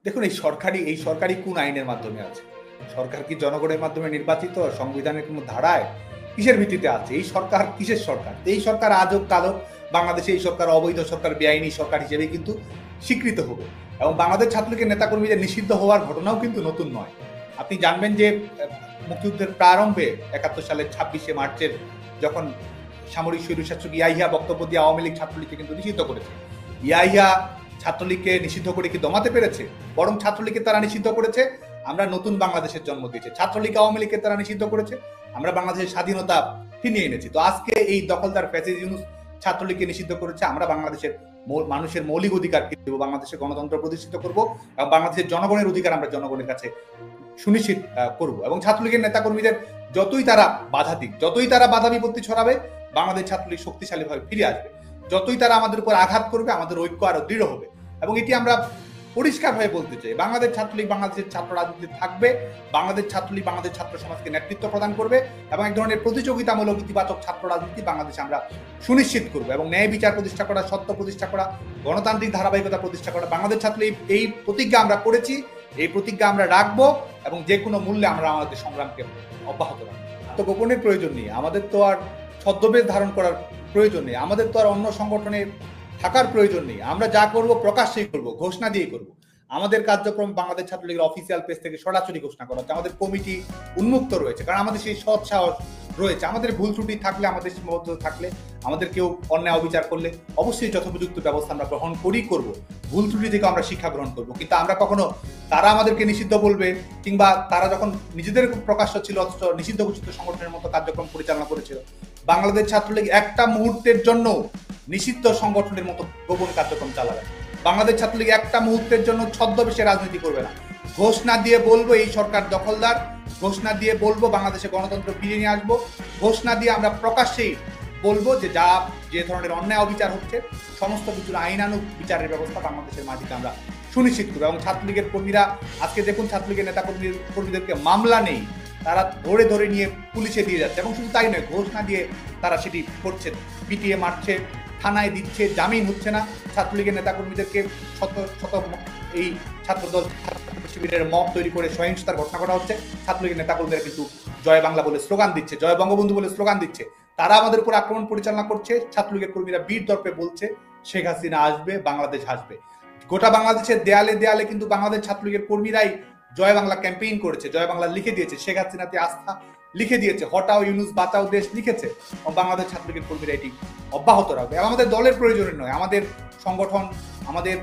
দেখুন এই সরকারি কোন আইনের মাধ্যমে আছে? সরকার কি জনগণের মাধ্যমে নির্বাচিত? সংবিধানের কোন ধারায়? কিসের ভিত্তিতে আছে? এই সরকার কিসের সরকার? এই সরকার আজ হোক কাল হোক বাংলাদেশে এই সরকার অবৈধ সরকার, বেআইনি সরকার হিসেবেই কিন্তু স্বীকৃত হবে। এবং বাংলাদেশ ছাত্রলীগের নেতাকর্মীদের নিষিদ্ধ হওয়ার ঘটনাও কিন্তু নতুন নয়। আপনি জানবেন যে মুক্তিযুদ্ধের প্রারম্ভে ৭১ সালের ২৬শে মার্চের যখন সামরিক স্বৈরশাসক ইয়াহিয়া বক্তব্য দিয়ে আওয়ামী লীগ ছাত্রলীগকে কিন্তু নিষিদ্ধ করেছে। ইয়াহিয়া ছাত্রলীগকে নিষিদ্ধ করে কি দমাতে পেরেছে? বরং ছাত্রলীগকে তারা নিষিদ্ধ করেছে, আমরা নতুন বাংলাদেশের জন্ম দিয়েছে। ছাত্রলীগ আওয়ামী লীগকে তারা নিষিদ্ধ করেছে, আমরা বাংলাদেশের স্বাধীনতা ফিরিয়ে এনেছি। তো আজকে এই দখলদার ফ্যাসিস্ট ইউনূস ছাত্রলীগকে নিষিদ্ধ করেছে, আমরা বাংলাদেশের মানুষের মৌলিক অধিকারকে দেব, বাংলাদেশের গণতন্ত্র প্রতিষ্ঠিত করব এবং বাংলাদেশের জনগণের অধিকার আমরা জনগণের কাছে সুনিশ্চিত করব। এবং ছাত্রলীগের নেতাকর্মীদের যতই তারা বাধা দিক, যতই তারা বাধা বিপত্তি ছড়াবে, বাংলাদেশ ছাত্রলীগ শক্তিশালীভাবে ফিরে আসবে। যতই তারা আমাদের উপর আঘাত করবে, আমাদের ঐক্য আরো দৃঢ় হবে। এবং এটি আমরা পরিষ্কারভাবে বলতে চাই, বাংলাদেশ ছাত্রলীগ বাংলাদেশের ছাত্র রাজনীতি থাকবে, বাংলাদেশ ছাত্রলীগ বাংলাদেশ ছাত্র সমাজকে নেতৃত্ব প্রদান করবে এবং এক ধরনের প্রতিযোগিতামূলক ইতিবাচক ছাত্র রাজনীতি বাংলাদেশে আমরা সুনিশ্চিত করবো এবং ন্যায় বিচার প্রতিষ্ঠা করা, সত্য প্রতিষ্ঠা করা, গণতান্ত্রিক ধারাবাহিকতা প্রতিষ্ঠা করা। বাংলাদেশ ছাত্রলীগ এই প্রতিজ্ঞা আমরা করেছি, এই প্রতিজ্ঞা আমরা রাখবো এবং যে কোনো মূল্যে আমরা আমাদের সংগ্রামকে অব্যাহত রাখবো। আত্মগোপনের প্রয়োজন নেই, আমাদের তো আর ছদ্মবেশ ধারণ করার প্রয়োজন নেই, আমাদের তো আর অন্য সংগঠনে থাকার প্রয়োজন নেই। আমরা যা করব প্রকাশ্যেই করব, ঘোষণা দিয়ে করব। আমাদের কার্যক্রম বাংলাদেশ ছাত্রলীগের অফিসিয়াল পেজ থেকে সরাসরি ঘোষণা করা হচ্ছে। আমাদের কমিটি উন্মুক্ত রয়েছে, কারণ আমাদের সেই সৎ সাহস রয়েছে। আমাদের ভুল ত্রুটি থাকলে, আমাদের সীমাবদ্ধতা থাকলে, আমাদের কেউ অন্যায় অবিচার করলে অবশ্যই যথোপযুক্ত ব্যবস্থা আমরা গ্রহণ করব। ভুল ত্রুটি থেকে আমরা শিক্ষা গ্রহণ করব। কিন্তু আমরা কখনো তারা আমাদেরকে নিষিদ্ধ বলবে কিংবা তারা যখন নিজেদের প্রকাশ্য ছিল অথচ নিষিদ্ধ ঘোষিত সংগঠনের মতো কার্যক্রম পরিচালনা করেছিল, বাংলাদেশ ছাত্রলীগ একটা মুহূর্তের জন্য নিষিদ্ধ সংগঠনের মতো গোপন কার্যক্রম চালাবে। বাংলাদেশ ছাত্রলীগ একটা মুহূর্তের জন্য ছদ্মবেশে রাজনীতি করবে না। ঘোষণা দিয়ে বলবো এই সরকার দখলদার, ঘোষণা দিয়ে বলবো বাংলাদেশে গণতন্ত্র ফিরিয়ে নিয়ে আসবো, ঘোষণা দিয়ে আমরা প্রকাশ্যেই বলবো যে ধরনের অন্যায় অবিচার হচ্ছে সমস্ত কিছুর আইনানুগ বিচারের ব্যবস্থা বাংলাদেশের মাটিতে আমরা সুনিশ্চিত করবো। এবং ছাত্রলীগের কর্মীরা আজকে দেখুন, ছাত্রলীগের নেতা কর্মীদেরকে মামলা নেই, তারা ধরে ধরে নিয়ে পুলিশে দিয়ে যাচ্ছে এবং শুধু তাই নয়, ঘোষণা দিয়ে তারা সেটি করছে, পিটিয়ে মারছে, থানায় দিচ্ছে, জামিন হচ্ছে না। ছাত্রলীগের নেতাকর্মীদেরকে শত শত এই ছাত্রদল শিবিরের মব তৈরি করে সহিংসতার ঘটনা ঘটা হচ্ছে। ছাত্রলীগের নেতাকর্মীরা কিন্তু জয় বাংলা বলে স্লোগান দিচ্ছে, জয় বঙ্গবন্ধু বলে স্লোগান দিচ্ছে। তারা আমাদের উপর আক্রমণ পরিচালনা করছে। ছাত্রলীগের কর্মীরা বীর দর্পে বলছে শেখ হাসিনা আসবে, বাংলাদেশ আসবে। গোটা বাংলাদেশের দেয়ালে দেয়ালে কিন্তু বাংলাদেশ ছাত্রলীগের কর্মীরাই জয় বাংলা ক্যাম্পেইন করেছে, জয় বাংলা লিখে দিয়েছে, শেখ হাসিনাতে আস্থা লিখে দিয়েছে, হটাও ইউনূস বাঁচাও দেশ লিখেছে। এবং বাংলাদেশ ছাত্রলীগের কর্মীরা এটি অব্যাহত রাখবে। আমাদের দলের প্রয়োজনের নয়, আমাদের সংগঠন, আমাদের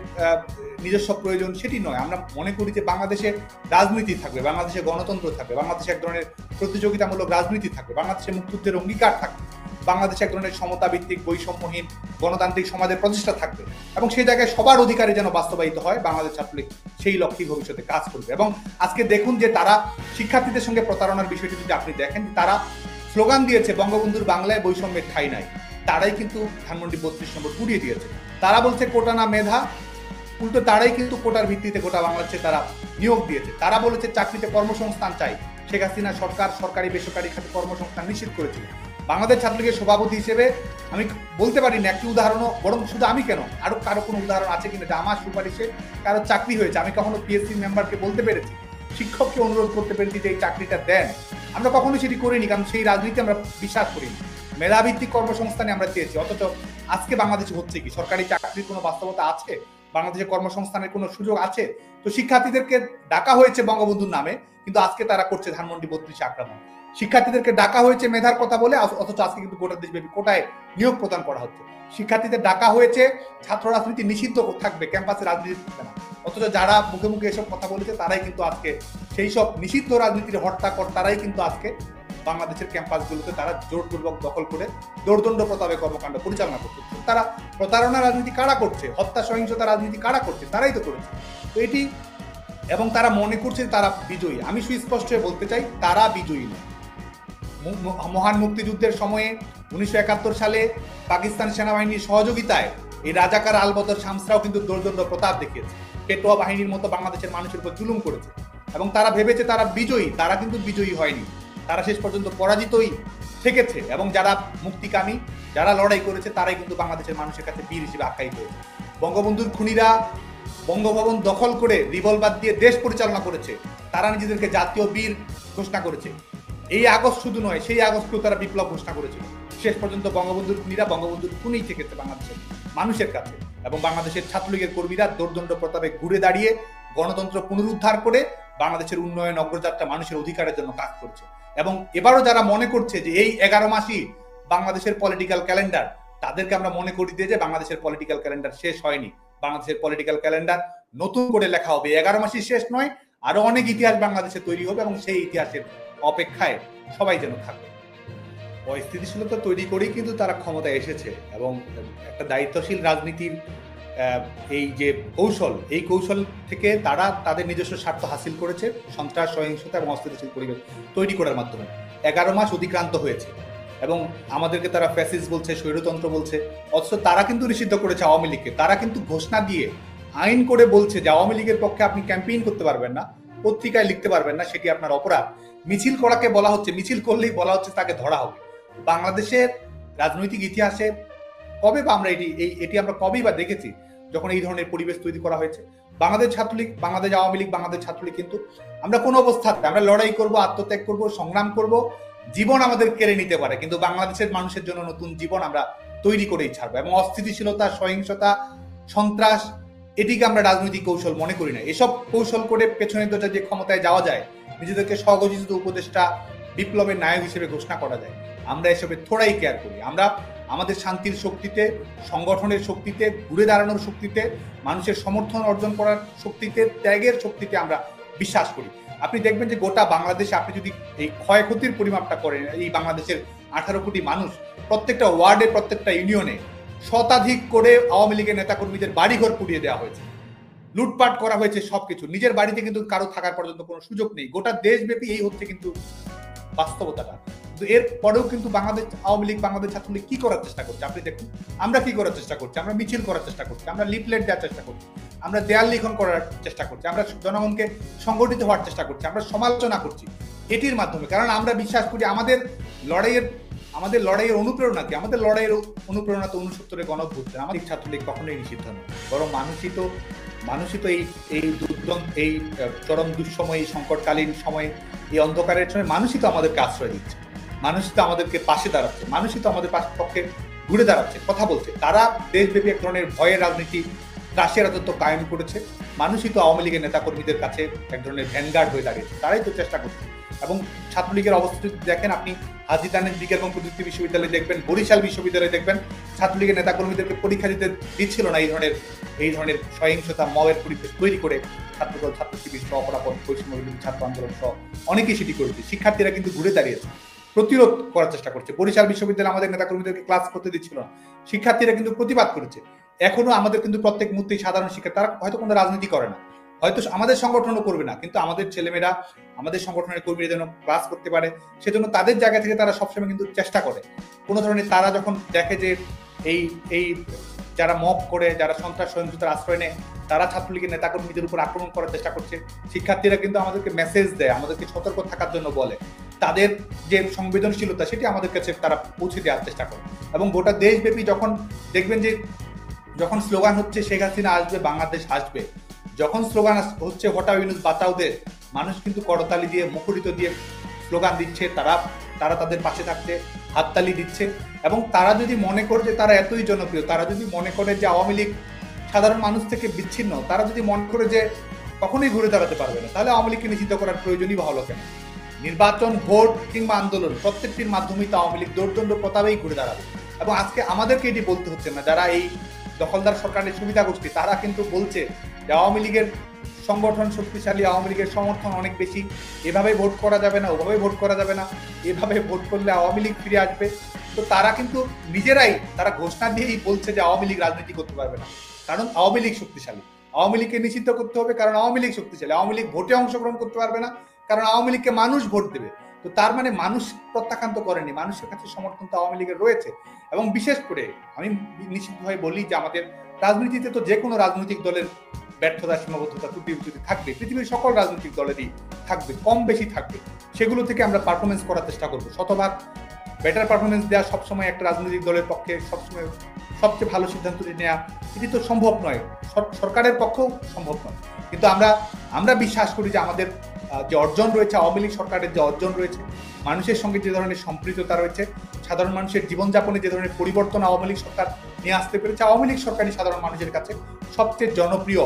নিজস্ব প্রয়োজন সেটি নয়। আমরা মনে করি যে বাংলাদেশে রাজনীতি থাকবে, বাংলাদেশে গণতন্ত্র থাকবে, বাংলাদেশে এক ধরনের প্রতিযোগিতামূলক রাজনীতি থাকবে, বাংলাদেশে মুক্তিযুদ্ধের অঙ্গীকার থাকবে, বাংলাদেশে এক ধরনের সমতা ভিত্তিক বৈষম্যহীন গণতান্ত্রিক সমাজের প্রতিষ্ঠা থাকবে এবং সেই জায়গায় সবার অধিকারী যেন বাস্তবায়িত হয়। বাংলাদেশ ছাত্রলীগ সেই লক্ষ্যে ভবিষ্যতে কাজ করবে। এবং আজকে দেখুন যে তারা শিক্ষার্থীদের সঙ্গে প্রতারণার বিষয়টি যদি আপনি দেখেন, তারা স্লোগান দিয়েছে বঙ্গবন্ধুর বাংলায় বৈষম্যের ঠাঁই নাই, তারাই কিন্তু ধানমন্ডি ৩২ নম্বর পুড়িয়ে দিয়েছে। তারা বলছে কোটা না মেধা, উল্টো তারাই কিন্তু কোটার ভিত্তিতে গোটা বাংলাদেশে তারা নিয়োগ দিয়েছে। তারা বলেছে চাকরিতে কর্মসংস্থান চাই, শেখ হাসিনা সরকার সরকারি বেসরকারি খাতে কর্মসংস্থান নিশ্চিত করেছিল। বাংলাদেশ ছাত্রলীগের সভাপতি হিসেবে আমি বলতে পারি না একটি উদাহরণও, বরং শুধু আমি কেন আরো কারো কোনো উদাহরণ আছে কিনা যে আমার সুপারিশে কারো চাকরি হয়েছে। আমি কখনো পিএসসি মেম্বারকে বলতে পেরেছি, শিক্ষককে অনুরোধ করতে পেরেছি যে এই চাকরিটা দেন। আমরা কখনো সেটি করিনি, কারণ সেই রাজনীতি আমরা বিশ্বাস করিনি। মেধাভিত্তিক কর্মসংস্থানে আমরা চেয়েছি, অথচ আজকে বাংলাদেশে হচ্ছে কি? সরকারি চাকরির কোনো বাস্তবতা আছে? বাংলাদেশে কর্মসংস্থানের কোনো সুযোগ আছে? তো শিক্ষার্থীদেরকে ডাকা হয়েছে বঙ্গবন্ধুর নামে, কিন্তু আজকে তারা করছে ধানমন্ডি ৩২ আক্রমণ। শিক্ষার্থীদেরকে ডাকা হয়েছে মেধার কথা বলে, অথচ আজকে কিন্তু গোটা দেশব্যাপী কোটায় নিয়োগ প্রদান করা হচ্ছে। শিক্ষার্থীদের ডাকা হয়েছে ছাত্র রাজনীতি নিষিদ্ধ থাকবে, ক্যাম্পাসে রাজনীতি থাকবে না, অথচ যারা মুখে মুখে এসব কথা বলেছে তারাই কিন্তু আজকে সেই সব নিষিদ্ধ রাজনীতির হর্তাকর্তারাই কিন্তু আজকে বাংলাদেশের ক্যাম্পাসগুলোতে তারা জোরপূর্বক দখল করে দৌর্দণ্ড প্রতাপে কর্মকাণ্ড পরিচালনা করছে। তারা প্রতারণা রাজনীতি কারা করছে, হত্যা সহিংসতা রাজনীতি কারা করছে? তারাই তো করেছে। তো এটি, এবং তারা মনে করছে তারা বিজয়ী। আমি সুস্পষ্ট হয়ে বলতে চাই, তারা বিজয়ী নয়। মহান মুক্তিযুদ্ধের সময়ে ১৯৭১ সালে পাকিস্তান সেনাবাহিনীর সহযোগিতায় এই রাজাকার আলবদর শামসরাও কিন্তু দৌর্দণ্ড প্রতাপ দেখিয়েছে, পেটোয়া বাহিনীর মতো বাংলাদেশের মানুষের উপর জুলুম করেছে এবং তারা ভেবেছে তারা বিজয়ী। তারা কিন্তু বিজয়ী হয়নি, তারা শেষ পর্যন্ত পরাজিতই থেকেছে। এবং যারা মুক্তিকামী, যারা লড়াই করেছে, তারাই কিন্তু বাংলাদেশের মানুষের কাছে বীর হিসেবে আখ্যায়িত হয়েছে। বঙ্গবন্ধুর খুনিরা বঙ্গভবন দখল করে রিভলভার দিয়ে দেশ পরিচালনা করেছে, তারা নিজেদেরকে জাতীয় বীর ঘোষণা করেছে। এই আগস্ট শুধু নয়, সেই আগস্টকেও তারা বিপ্লব ঘোষণা করেছিল। শেষ পর্যন্ত বঙ্গবন্ধুর খুনিরা বঙ্গবন্ধুর খুনেই থেকেছে বাংলাদেশের মানুষের কাছে, এবং বাংলাদেশের ছাত্রলীগের কর্মীরা দোর্দণ্ড প্রতাপে ঘুরে দাঁড়িয়ে গণতন্ত্র পুনরুদ্ধার করে বাংলাদেশের উন্নয়ন অগ্রযাত্রা মানুষের অধিকারের জন্য কাজ করছে। এবং এবারও যারা মনে করছে যে এই 11 মাসই বাংলাদেশের পলিটিক্যাল ক্যালেন্ডার, তাদেরকে আমরা মনে করি দিয়ে যে বাংলাদেশের পলিটিক্যাল ক্যালেন্ডার শেষ হয়নি। বাংলাদেশের পলিটিক্যাল ক্যালেন্ডার নতুন করে লেখা হবে। 11 মাসই শেষ নয়, আরো অনেক ইতিহাস বাংলাদেশে তৈরি হবে, এবং সেই ইতিহাসের অপেক্ষায় সবাই যেন থাকবে। অস্থিতিশীলতা তৈরি করেই কিন্তু তারা ক্ষমতায় এসেছে, এবং একটা দায়িত্বশীল রাজনীতির এই যে কৌশল, এই কৌশল থেকে তারা তাদের নিজস্ব স্বার্থ হাসিল করেছে সন্ত্রাস, সহিংসতা এবং অস্থিতিশীল পরিবেশ তৈরি করার মাধ্যমে। 11 মাস অতিক্রান্ত হয়েছে এবং আমাদেরকে তারা ফ্যাসিস্ট বলছে, স্বৈরতন্ত্র বলছে, অথচ তারা কিন্তু নিষিদ্ধ করেছে আওয়ামী লীগকে। তারা কিন্তু ঘোষণা দিয়ে আইন করে বলছে যে আওয়ামী লীগের পক্ষে আপনি ক্যাম্পেইন করতে পারবেন না, পত্রিকায় লিখতে পারবেন না, সেটি আপনার অপরাধ। মিছিল করাকে বলা হচ্ছে, মিছিল করলেই বলা হচ্ছে তাকে ধরা হবে। বাংলাদেশের রাজনৈতিক ইতিহাসে কবে বা আমরা এটি আমরা কবেই বা দেখেছি যখন এই ধরনের পরিবেশ তৈরি করা হয়েছে? বাংলাদেশ ছাত্রলীগ, বাংলাদেশ আওয়ামী লীগ, বাংলাদেশ ছাত্রলীগ কিন্তু আমরা কোনো অবস্থাতে আমরা লড়াই করব, আত্মত্যাগ করব, সংগ্রাম করব, জীবন আমাদের কেড়ে নিতে পারে, কিন্তু বাংলাদেশের মানুষের জন্য নতুন জীবন আমরা তৈরি করেই ছাড়বো। এবং অস্থিতিশীলতা, সহিংসতা, সন্ত্রাস, এটিকে আমরা রাজনৈতিক কৌশল মনে করি না। এসব কৌশল করে পেছনে দরজা যে ক্ষমতায় যাওয়া যায়, নিজেদেরকে স্বঘোষিত উপদেষ্টা, বিপ্লবের নায়ক হিসেবে ঘোষণা করা যায়, আমরা এসবে থোড়াই কেয়ার করি। আমরা আমাদের শান্তির শক্তিতে, সংগঠনের শক্তিতে, ঘুরে দাঁড়ানোর শক্তিতে, মানুষের সমর্থন অর্জন করার শক্তিতে, ত্যাগের শক্তিতে আমরা বিশ্বাস করি। আপনি দেখবেন যে গোটা বাংলাদেশে আপনি যদি এই ক্ষয়ক্ষতির পরিমাপটা করেন, এই বাংলাদেশের 18 কোটি মানুষ, প্রত্যেকটা ওয়ার্ডে, প্রত্যেকটা ইউনিয়নে শতাধিক করে আওয়ামী লীগের নেতাকর্মীদের বাড়িঘর পুড়িয়ে দেওয়া হয়েছে, লুটপাট করা হয়েছে সবকিছু। নিজের বাড়িতে কিন্তু কারো থাকার পর্যন্ত কোনো সুযোগ নেই। গোটা দেশব্যাপী এই হচ্ছে কিন্তু বাস্তবতাটা। কিন্তু এর পরেও কিন্তু বাংলাদেশ আওয়ামী লীগ, বাংলাদেশ ছাত্রলীগ কি করার চেষ্টা করছে আপনি দেখুন। আমরা কি করার চেষ্টা করছি? আমরা মিছিল করার চেষ্টা করছি, আমরা লিফলেট দেওয়ার চেষ্টা করছি, আমরা দেয়াল লিখন করার চেষ্টা করছি, আমরা জনগণকে সংগঠিত হওয়ার চেষ্টা করছি, আমরা সমালোচনা করছি এটির মাধ্যমে। কারণ আমরা বিশ্বাস করি আমাদের লড়াইয়ের অনুপ্রেরণা কি? আমাদের লড়াইয়ের অনুপ্রেরণা তো 69-এর গণঅভ্যুত্থান। আমাদের ছাত্রলীগ কখনোই নিষিদ্ধ নয়, বরং মানুষই তো এই চরম দুঃসময়, এই সংকটকালীন সময়ে, এই অন্ধকারের সময় মানুষই তো আমাদেরকে আশ্রয় দিচ্ছে, মানুষই তো আমাদেরকে পাশে দাঁড়াচ্ছে, মানুষই তো আমাদের পক্ষে ঘুরে দাঁড়াচ্ছে, কথা বলছে। তারা দেশব্যাপী এক ধরনের ভয়ের রাজনীতি, ত্রাসের রাজত্ব কায়েম করেছে। মানুষই তো আওয়ামী লীগের নেতাকর্মীদের কাছে এক ধরনের ভ্যানগার্ড হয়ে দাঁড়িয়েছে, তারাই তো চেষ্টা করছে। এবং ছাত্রলীগের অবস্থা যদি দেখেন আপনি, হাজী তানের বিজ্ঞান এবং প্রযুক্তি বিশ্ববিদ্যালয়ে দেখবেন, বরিশাল বিশ্ববিদ্যালয়ে দেখবেন, ছাত্রলীগের নেতাকর্মীদেরকে পরীক্ষা দিতে দিচ্ছিল না এই ধরনের সহিংসতা, মবের পরিবেশ তৈরি করে ছাত্রদল, ছাত্র শিবির সহ, অপরাপদ, বৈষম্য বিরোধী ছাত্র আন্দোলন সহ অনেকেই সেটি করেছে। শিক্ষার্থীরা কিন্তু ঘুরে দাঁড়িয়েছে, প্রতিরোধ করার চেষ্টা করছে। বরিশাল বিশ্ববিদ্যালয় আমাদের নেতাকর্মীদেরকে ক্লাস করতে দিচ্ছিল না, শিক্ষার্থীরা কিন্তু প্রতিবাদ করেছে। এখনো আমাদের কিন্তু প্রত্যেক মুহূর্তেই সাধারণ শিক্ষা, তারা হয়তো কোনো রাজনীতি করে না, হয়তো আমাদের সংগঠনও করবে না, কিন্তু আমাদের ছেলেমেয়েরা, আমাদের সংগঠনের কর্মীরা যেন ক্লাস করতে পারে, সেজন্য তাদের জায়গা থেকে তারা সবসময় কিন্তু চেষ্টা করে কোনো ধরনের, তারা যখন দেখে যে এই যারা মব করে, যারা সন্ত্রাস সহিংসতার আশ্রয় নেয়, তারা ছাত্রলীগের নেতাকর্মীদের উপর আক্রমণ করার চেষ্টা করছে, শিক্ষার্থীরা কিন্তু আমাদেরকে মেসেজ দেয়, আমাদেরকে সতর্ক থাকার জন্য বলে, তাদের যে সংবেদনশীলতা সেটি আমাদের কাছে তারা পৌঁছে দেওয়ার চেষ্টা করে। এবং গোটা দেশব্যাপী যখন দেখবেন যে যখন স্লোগান হচ্ছে শেখ হাসিনা আসবে, বাংলাদেশ আসবে, যখন স্লোগান হচ্ছে হটাও ইউনূস বাঁচাও দেশ, মানুষ কিন্তু করতালি দিয়ে, মুখরিত দিয়ে স্লোগান দিচ্ছে, তারা তাদের পাশে থাকছে, হাততালি দিচ্ছে। এবং তারা যদি মনে করে যে তারা এতই জনপ্রিয়, তারা যদি মনে করে যে আওয়ামী লীগ সাধারণ মানুষ থেকে বিচ্ছিন্ন, তারা যদি মনে করে যে কখনোই ঘুরে দাঁড়াতে পারবে না, তাহলে আওয়ামী লীগকে নিষিদ্ধ করার প্রয়োজনই বা হলো কেন? নির্বাচন, ভোট কিংবা আন্দোলন, প্রত্যেকটির মাধ্যমেই তো আওয়ামী লীগ দৌর্দণ্ড প্রতাপেই ঘুরে দাঁড়াবে। এবং আজকে আমাদেরকে এটি বলতে হচ্ছে না, যারা এই দখলদার সরকারের সুবিধা গোষ্ঠী, তারা কিন্তু বলছে যে আওয়ামী লীগের সংগঠন শক্তিশালী, আওয়ামী লীগের সমর্থন অনেক বেশি, এভাবে ভোট করা যাবে না, ওভাবে ভোট করা যাবে না, এভাবে ভোট করলে আওয়ামী লীগ ফিরে আসবে। তো তারা কিন্তু নিজেরাই তারা ঘোষণা দিয়েই বলছে যে আওয়ামী লীগ রাজনীতি করতে পারবে না, কারণ আওয়ামী লীগ শক্তিশালী। আওয়ামী লীগকে নিষিদ্ধ করতে হবে কারণ আওয়ামী লীগ শক্তিশালী। আওয়ামী লীগ ভোটে অংশগ্রহণ করতে পারবে না কারণ আওয়ামী লীগকে মানুষ ভোট দেবে। তো তার মানে মানুষ প্রত্যাখ্যান তো করেনি, মানুষের কাছে সমর্থন তো আওয়ামী লীগের রয়েছে। এবং বিশেষ করে আমি নিশ্চিতভাবে বলি যে আমাদের রাজনীতিতে তো যে কোনো রাজনৈতিক দলের ব্যর্থতা, সীমাবদ্ধতা, ত্রুটি বিচ্যুতি থাকবে, পৃথিবীর সকল রাজনৈতিক দলেরই থাকবে, কম বেশি থাকবে। সেগুলো থেকে আমরা পারফরমেন্স করার চেষ্টা করবো, শতভাগ বেটার পারফরমেন্স দেওয়া সবসময় একটা রাজনৈতিক দলের পক্ষে সবসময় সবচেয়ে ভালো সিদ্ধান্তটি নেওয়া, এটি তো সম্ভব নয়, সরকারের পক্ষেও সম্ভব নয়। কিন্তু আমরা বিশ্বাস করি যে আমাদের যে অর্জন রয়েছে, আওয়ামী লীগ সরকারের যে অর্জন রয়েছে, মানুষের সঙ্গে যে ধরনের সম্পৃক্ততা রয়েছে, সাধারণ মানুষের জীবনযাপনে যে ধরনের পরিবর্তন আওয়ামী লীগ সরকার নিয়ে আসতে পেরেছে, আওয়ামী লীগ সরকারই সাধারণ মানুষের কাছে সবচেয়ে জনপ্রিয়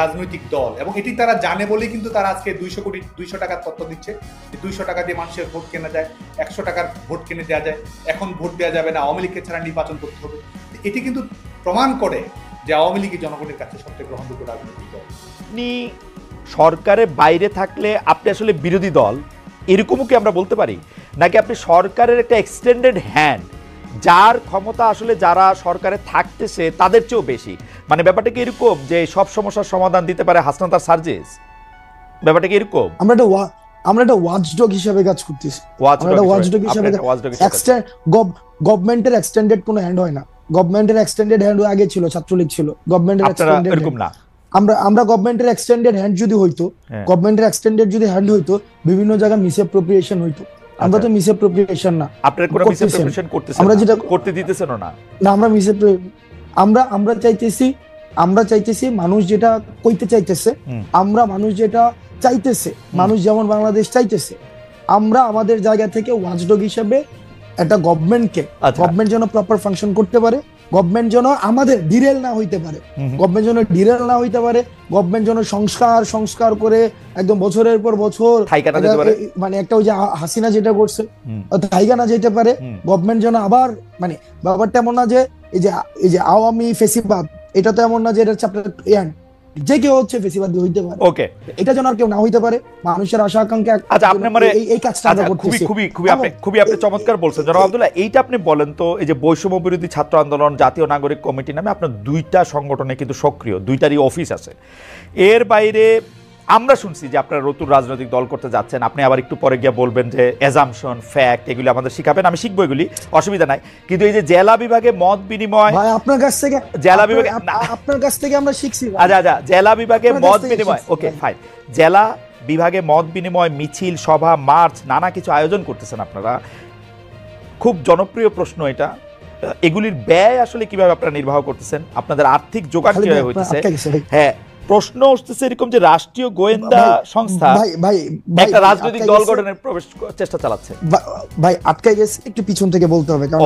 রাজনৈতিক দল। এবং এটি তারা জানে বলেই কিন্তু তারা আজকে 200 টাকার তত্ত্ব দিচ্ছে যে 200 টাকা দিয়ে মানুষের ভোট কেনা যায়, 100 টাকার ভোট কিনে দেওয়া যায়, এখন ভোট দেওয়া যাবে না, আওয়ামী লীগকে ছাড়া নির্বাচন করতে হবে। এটি কিন্তু প্রমাণ করে যে আওয়ামী লীগই জনগণের কাছে সবচেয়ে গ্রহণযোগ্য রাজনৈতিক দল। আপনি সরকারের বাইরে থাকলে আপনি আসলে বিরোধী দল এরকমও কি আমরা বলতে পারি, নাকি আপনি সরকারের একটা এক্সটেন্ডেড হ্যান্ড, যার ক্ষমতা আসলে যারা সরকারে থাকতেছে তাদের চেয়েও বেশি? মানে ব্যাপারটা কি এরকম যে সব সমস্যার সমাধান দিতে পারে হাসনাত আর সার্জিস? ব্যাপারটা কি এরকম? আমরা একটা ওয়াচডগ হিসেবে কাজ করতেছি। গভর্নমেন্টের এক্সটেন্ডেড কোনো হ্যান্ড হয় না। গভর্নমেন্টের এক্সটেন্ডেড হ্যান্ড আগে ছিল, ছাত্রলীগ ছিল। গভর্নমেন্টের এক্সটেন্ডেড এরকম না। আমরা গভর্নমেন্টের এক্সটেন্ডেড হ্যান্ড যদি হইতো, গভর্নমেন্টের এক্সটেন্ডেড যদি হ্যান্ড হইতো, বিভিন্ন জায়গায় মিসঅ্যাপ্রোপ্রিয়েশন হইতো। আমরা তো মিসঅ্যাপ্রোপ্রিয়েশন না, আপনারা কোনো মিসঅ্যাপ্রোপ্রিয়েশন করতেছেন, আমরা যেটা করতে দিতেছেন না। আমরা চাইতেছি মানুষ যেটা কইতে চাইতেছে, মানুষ যেটা চাইতেছে, মানুষ যেমন বাংলাদেশ চাইতেছে, আমরা আমাদের জায়গা থেকে ওয়াচডগ হিসেবে একটা গভর্নমেন্ট যেন প্রপার ফাংশন করতে পারে, গভর্নমেন্ট যেন আমাদের ডিরেল না হইতে পারে, গভর্নমেন্ট যেন সংস্কার করে একদম বছরের পর বছর মানে একটা ওই যে হাসিনা যেটা করছে থাইকা না যেতে পারে। গভর্নমেন্ট যেন আবার মানে ব্যাপারটা এমন না যে এই যে আওয়ামী ফেসিবাদ, এটা তো এমন না যে এটা যে কেউ হচ্ছে ফেসিবাদী হইতে পারে। ওকে, এটা যেন আর কেউ না হইতে পারে। মানুষের আশা আকাঙ্ক্ষা। আচ্ছা, আপনি মানে এই কাজটা আমরা করতেছি। খুবই আপনি চমৎকার বলছেন জনাব আব্দুল্লাহ। এইটা আপনি বলেন তো, এই যে বৈষম্য বিরোধী ছাত্র আন্দোলন, জাতীয় নাগরিক কমিটি নামে আপনার দুইটা সংগঠনে কিন্তু সক্রিয়, দুইটারই অফিস আছে। এর বাইরে আমরা শুনছি যে আপনারা নতুন রাজনৈতিক দল করতে যাচ্ছেন। আপনি আবার একটু পরে গিয়ে বলবেন যে অ্যাজাম্পশন, ফ্যাক্ট এগুলি আমাদের শিখাবেন, আমি শিখবো, এগুলি অসুবিধা নাই। কিন্তু এই যে জেলা বিভাগে মত বিনিময়, আপনার কাছ থেকে আমরা শিখছি। আচ্ছা, জেলা বিভাগে মত বিনিময়, ওকে ফাইন। জেলা বিভাগে মত বিনিময়, মিছিল, সভা, মার্চ, নানা কিছু আয়োজন করতেছেন আপনারা। খুব জনপ্রিয় প্রশ্ন এটা, এগুলির ব্যয় আসলে কিভাবে আপনারা নির্বাহ করতেছেন? আপনাদের আর্থিক জোগাড় কিভাবে হইতেছে? হ্যাঁ, প্রশ্ন উঠতেছে এরকম যে রাষ্ট্রীয় গোয়েন্দা সংস্থা একটা রাজনৈতিক দল গঠনের প্রবেশ চেষ্টা চালাচ্ছে। ভাই আটকাই গেছে, একটু পিছন থেকে বলতে হবে কারণ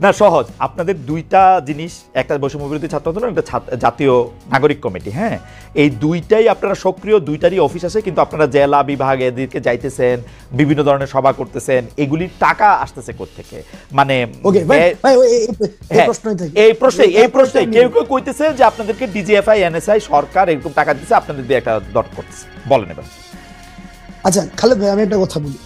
না সহজ। আপনাদের দুইটা জিনিস, একটা বৈষম্য বিরোধী ছাত্র আন্দোলন, একটা জাতীয় নাগরিক কমিটি। হ্যাঁ, এই দুইটাই আপনারা সক্রিয়, দুইটারই অফিস আছে, কিন্তু আপনারা জেলা বিভাগ এদিকে যাইতেছেন, বিভিন্ন ধরনের সভা করতেছেন, এগুলির টাকা আসতেছে কোত্থেকে? মানে এই প্রশ্নে কেউ কেউ কইতেছে যে আপনাদেরকে ডিজিএফআই, এনএসআই, সরকার এরকম টাকা দিচ্ছে, আপনাদের দিয়ে একটা দট করতেছে। বলেন এবার। আচ্ছা খালেদ ভাই, আমি একটা কথা বলি।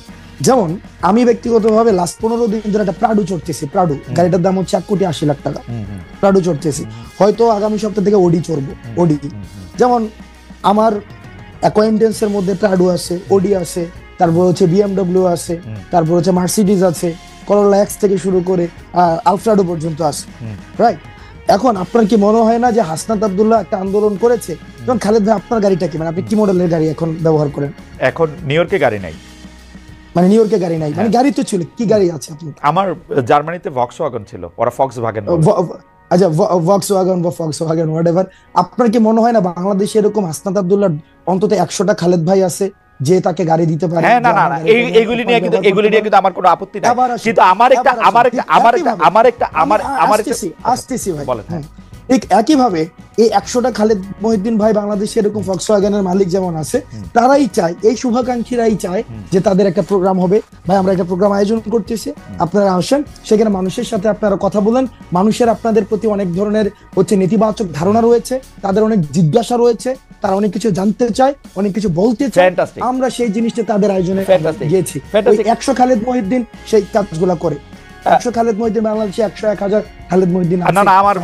যেমন আমি ব্যক্তিগতভাবে লাস্ট 15 দিন ধরে একটা প্রাডু চড়তেছি। প্রাডু গাড়িটার দাম হচ্ছে 1,80,00,000 টাকা। প্রাডু চড়তেছি, হয়তো আগামী সপ্তাহ থেকে ওডি চড়বো। ওডি যেমন আমার অ্যাকোয়েন্টেন্সের মধ্যে প্রাডু আছে, ওডি আছে, তারপর হচ্ছে বিএমডব্লিউ আছে, তারপর হচ্ছে মার্সিডিজ আছে, করোলা এক্স থেকে শুরু করে আলফ্রাডো পর্যন্ত আছে, রাইট? এখন আপনার কি মনে হয় না যে হাসনাত আব্দুল্লাহ একটা আন্দোলন করেছে? যেমন খালেদ ভাই, আপনার গাড়িটা কি, মানে আপনি কি মডেলের গাড়ি এখন ব্যবহার করেন? এখন নিউ ইয়র্কে গাড়ি নাই। মানে নিউ ইয়র্কে গাড়ি নাই, মানে গাড়ি তো ছিল, কি গাড়ি আছে আপনি? আমার জার্মানিতে ভক্সওয়াগন ছিল, ওরা ফক্সওয়াগন। আচ্ছা, ভক্সওয়াগন বা ফক্সওয়াগন হোয়াটএভার। আপনার কি মনে হয় না বাংলাদেশে এরকম হাসনাত আব্দুল্লাহ অন্তত 100টা খালেদ ভাই আছে যে তাকে গাড়ি দিতে পারে? হ্যাঁ, না এইগুলি নিয়ে কিন্তু আমার কোনো আপত্তি নাই, কিন্তু আসতেছি ভাই। ঠিক একইভাবে এই 100টা খালেদ মহিউদ্দিন ভাই বাংলাদেশে এরকম ফক্সওয়াগনের মালিক যেমন আছে, তারাই চায়, এই শুভাকাঙ্ক্ষীরাই চায় যে তাদের একটা প্রোগ্রাম হবে। ভাই আমরা একটা প্রোগ্রাম আয়োজন করতেছি, আপনারা আসেন, সেখানে মানুষের সাথে আপনারা কথা বলেন। মানুষের আপনাদের প্রতি অনেক ধরনের হচ্ছে নেতিবাচক ধারণা রয়েছে, তাদের অনেক জিজ্ঞাসা রয়েছে, তারা অনেক কিছু জানতে চায়, অনেক কিছু বলতে চায়। আমরা সেই জিনিসটা তাদের আয়োজনে গিয়েছি। 100 খালেদ মহিউদ্দিন সেই কাজগুলা করে। 100 খালেদ মহিউদ্দিন বাংলাদেশে 100-1000 খালেদ মহিউদ্দিন আছে। না, আমার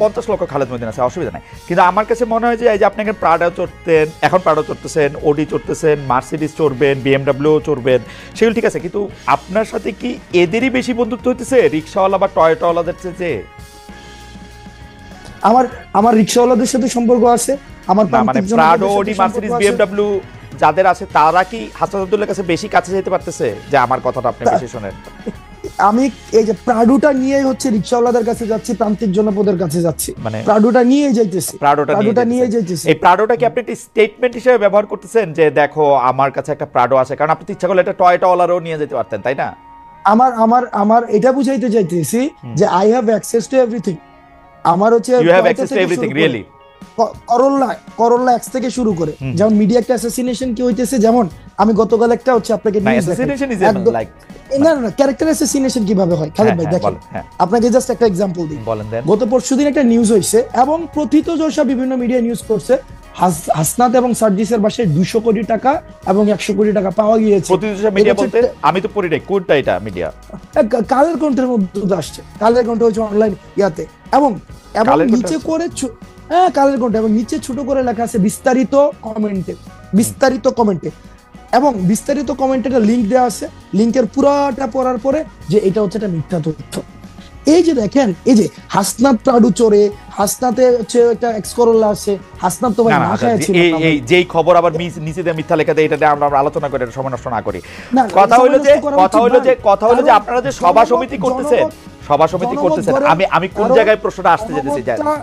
50 লক্ষ খালেদ মহিউদ্দিন আছে, অসুবিধা নাই। কিন্তু আমার কাছে মনে হয় যে এই যে আপনি প্রাডো চড়তেন, এখন প্রাডো চড়তেছেন, ওডি চড়তেছেন, মার্সিডিজ চড়বেন, বিএমডব্লিউ চড়বেন, সেগুলো ঠিক আছে, কিন্তু আপনার সাথে কি এদেরই বেশি বন্ধুত্ব হইতেছে রিক্সাওয়ালা বা টয়োটাওয়ালাদের চেয়ে? আমার রিক্সাওয়ালাদের সাথে সম্পর্ক আছে। আমার মানে প্রাডো, ওডি, মার্সিডিজ, বিএমডব্লিউ যাদের আছে, তারা কি হাসনাত আব্দুল্লাহর কাছে বেশি কাছে যেতে পারতেছে? যে আমার কথাটা আপনি বেশি শোনেন। আমি এই যে প্রাডুটা নিয়ে হচ্ছে রিকশাওয়ালাদের কাছে যাচ্ছি, প্রান্তিক জনপদের কাছে যাচ্ছি, মানে প্রাডুটা নিয়ে যাইতেছি, প্রাডোটা নিয়ে যাইতেছি। এই প্রাডোটা কি আপনি একটা স্টেটমেন্ট হিসেবে ব্যবহার করতেছেন যে দেখো আমার কাছে একটা প্রাডো আছে, কারণ আপনি ইচ্ছা করলে একটা টয়টাওয়ালারও নিয়ে যেতে পারতেন, তাই না? আমার আমার আমার এটা বুঝাইতে চাইতেছি যে I have access to everything. আমার হচ্ছে you have access to everything really. Corolla X থেকে শুরু করে যেমন মিডিয়া একটা অ্যাসাসিনেশন কি হইতেছে, যেমন আমি গতকাল একটা হচ্ছে আপনাকে ক্যারেক্টার অ্যাসাসিনেশন কিভাবে হয় খালেদ ভাই দেখেন, আপনাকে জাস্ট একটা এক্সাম্পল দিই। গত পরশুদিন একটা নিউজ হইছে এবং প্রথিতযশা বিভিন্ন মিডিয়া নিউজ করছে, হাসনাত এবং সার্জিসের বাসায় 200 কোটি টাকা এবং 100 কোটি টাকা পাওয়া গিয়েছে। প্রথিতযশা মিডিয়া বলতে আমি তো পড়ি নাই, কোনটা এটা মিডিয়া? কালের কণ্ঠের মধ্যে আসছে, কালের কণ্ঠ হচ্ছে অনলাইন ইয়াতে, এবং নিচে করে কালের কণ্ঠ, এবং নিচে ছোট করে লেখা আছে বিস্তারিত কমেন্টে এবং বিস্তারিত কমেন্টে একটা লিংক দেওয়া আছে, লিংকের পুরাটা পড়ার পরে যে এটা হচ্ছে একটা মিথ্যা তথ্য। এই যে দেখেন, এই যে হাসনাত প্রাডু চোরে, হাসনাতে হচ্ছে একটা এক্স করোলা আছে, হাসনাত তো ভাই না খাইছিল। এই যেই খবর আবার নিচে দিয়ে মিথ্যা লেখা দেয়, এটাতে আমরা আলোচনা করে সময় নষ্ট না করি। কথা হলো যে আপনারা যে সভা সমিতি করতেছেন, আমি কোন জায়গায় প্রশ্নটা আসতে যেতেছি,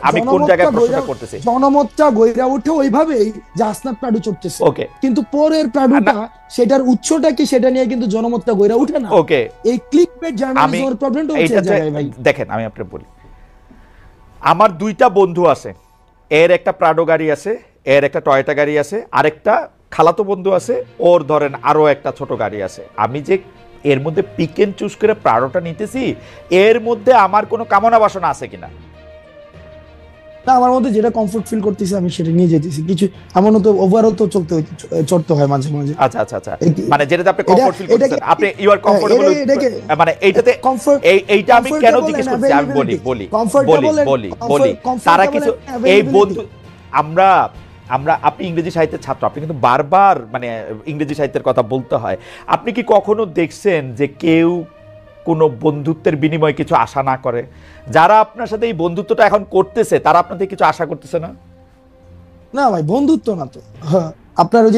আমি কোন জায়গায় প্রশ্নটা করতেছি, জনমতটা গইরা ওঠে ওইভাবেই যে হাসনাত প্রাডু চড়তেছে। ওকে, কিন্তু পরের প্রাডুটা সেটার উৎসটা কি সেটা নিয়ে কিন্তু জনমতটা গইরা ওঠে না। ওকে, এই ক্লিকবেট জার্নালিজমের প্রবলেমটা হচ্ছে এই জায়গায় ভাই। দেখেন আমি আপনাকে বলি, আমার দুইটা বন্ধু আছে, এর একটা প্রাডো গাড়ি আছে, এর একটা টয়োটা গাড়ি আছে, আরেকটা খালাতো বন্ধু আছে, ওর ধরেন আরো একটা ছোট গাড়ি আছে। আমি যে এর মধ্যে পিক এন্ড চুজ করে প্রাডোটা নিতেছি, এর মধ্যে আমার কোনো কামনা বাসনা আছে কিনা? না, আমার মধ্যে যেটা কমফোর্ট ফিল করতেছি আমি সেটা নিয়ে যেতেছি। কিছু এমনও তো ওভারঅল তো চড়তে হয় মাঝে মাঝে। আচ্ছা, মানে যেটাতে আপনি কমফোর্ট ফিল করতেছেন, আপনি ইউ আর কমফোর্টেবল, মানে এইটাতে এইটা আমি কেন জিজ্ঞেস করছি, আমি বলি তারা কিছু এই বন্ধু, আমরা আপনি ইংরেজি সাহিত্যের ছাত্র, আপনি কিন্তু বারবার মানে ইংরেজি সাহিত্যের কথা বলতে হয়। আপনি কি কখনো দেখছেন যে কেউ কোনো বন্ধুত্বের বিনিময়ে কিছু আশা না করে? যারা আপনার সাথে এই বন্ধুত্বটা এখন করতেছে তারা আপনাদের কিছু আশা করতেছে না? না ভাই, বন্ধুত্ব না তো। আপনার ওই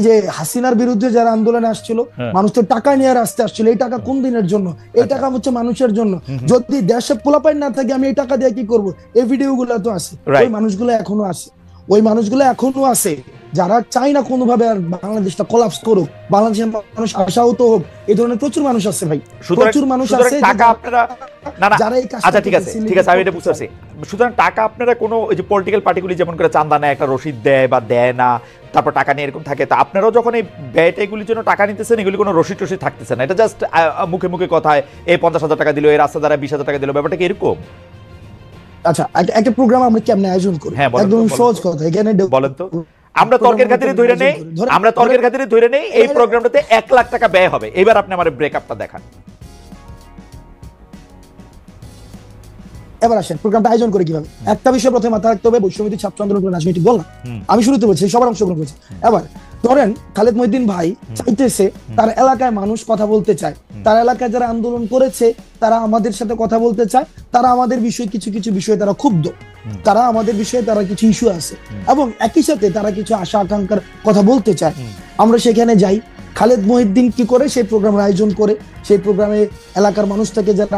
যে হাসিনার বিরুদ্ধে যারা আন্দোলনে আসছিল, মানুষ তো টাকা নিয়ে আসতে আসছিল। এই টাকা কোন দিনের জন্য? এই টাকা হচ্ছে মানুষের জন্য। যদি দেশে পোলাপাইন না থাকে আমি এই টাকা দিয়ে কি করবো? এই ভিডিও গুলো তো আছে, ওই মানুষগুলো এখনো আছে যারা চাই না কোনোভাবে আর বাংলাদেশটা কোলাপস করুক, বাংলাদেশের মানুষ আশাহত হোক। এই ধরনের প্রচুর মানুষ আছে ভাই, প্রচুর মানুষ আছে টাকা আপনারা যারা এই কাজটা, আচ্ছা ঠিক আছে আমি এটা বুঝতে পারছি। সুতরাং টাকা আপনারা কোনো ওই যে পলিটিক্যাল পার্টিগুলি যেমন করে চান্দা নেয়, একটা রসিদ দেয় বা দেয় না, তারপর টাকা নিয়ে এরকম থাকে, তা আপনারাও যখন এই ব্যয়টাগুলির জন্য টাকা নিতেছেন, এগুলি কোনো রসিদ টসিদ থাকতেছে না, এটা জাস্ট মুখে মুখে কথায় এই 50,000 টাকা দিল, এই রাস্তা দ্বারা 20,000 টাকা দিল, ব্যাপারটা কি এরকম? আচ্ছা, একটা প্রোগ্রাম আমরা কেমনে আয়োজন করি? একদম সহজ কথা, এখানে বলেন তো। আমরা তর্কের খাতিরে ধরে নেই এই প্রোগ্রামটাতে 1 লাখ টাকা ব্যয় হবে। এবার আপনি আমার ব্রেকআপটা দেখান। এবার আসেন প্রোগ্রামটা আয়োজন করে কিভাবে। একটা বিষয় প্রথমে মাথায় রাখতে হবে, বৈষম্যবিরোধী ছাত্র আন্দোলন রাজনৈতিক দল না, আমি শুরুতে বলছি সবার অংশগ্রহণ করেছে। এবার ধরেন খালেদ মহিউদ্দিন ভাই চাইতেছে তার এলাকায় মানুষ কথা বলতে চায়, তার এলাকায় যারা আন্দোলন করেছে তারা আমাদের সাথে কথা বলতে চায়, তারা আমাদের বিষয়ে কিছু বিষয়ে তারা ক্ষুব্ধ, তারা আমাদের বিষয়ে তারা কিছু ইস্যু আছে এবং একই সাথে তারা কিছু আশা আকাঙ্ক্ষার কথা বলতে চায়। আমরা সেখানে যাই, খালেদ মহিউদ্দিন কি করে সেই প্রোগ্রামের আয়োজন করে, সেই প্রোগ্রামে এলাকার মানুষ থেকে যারা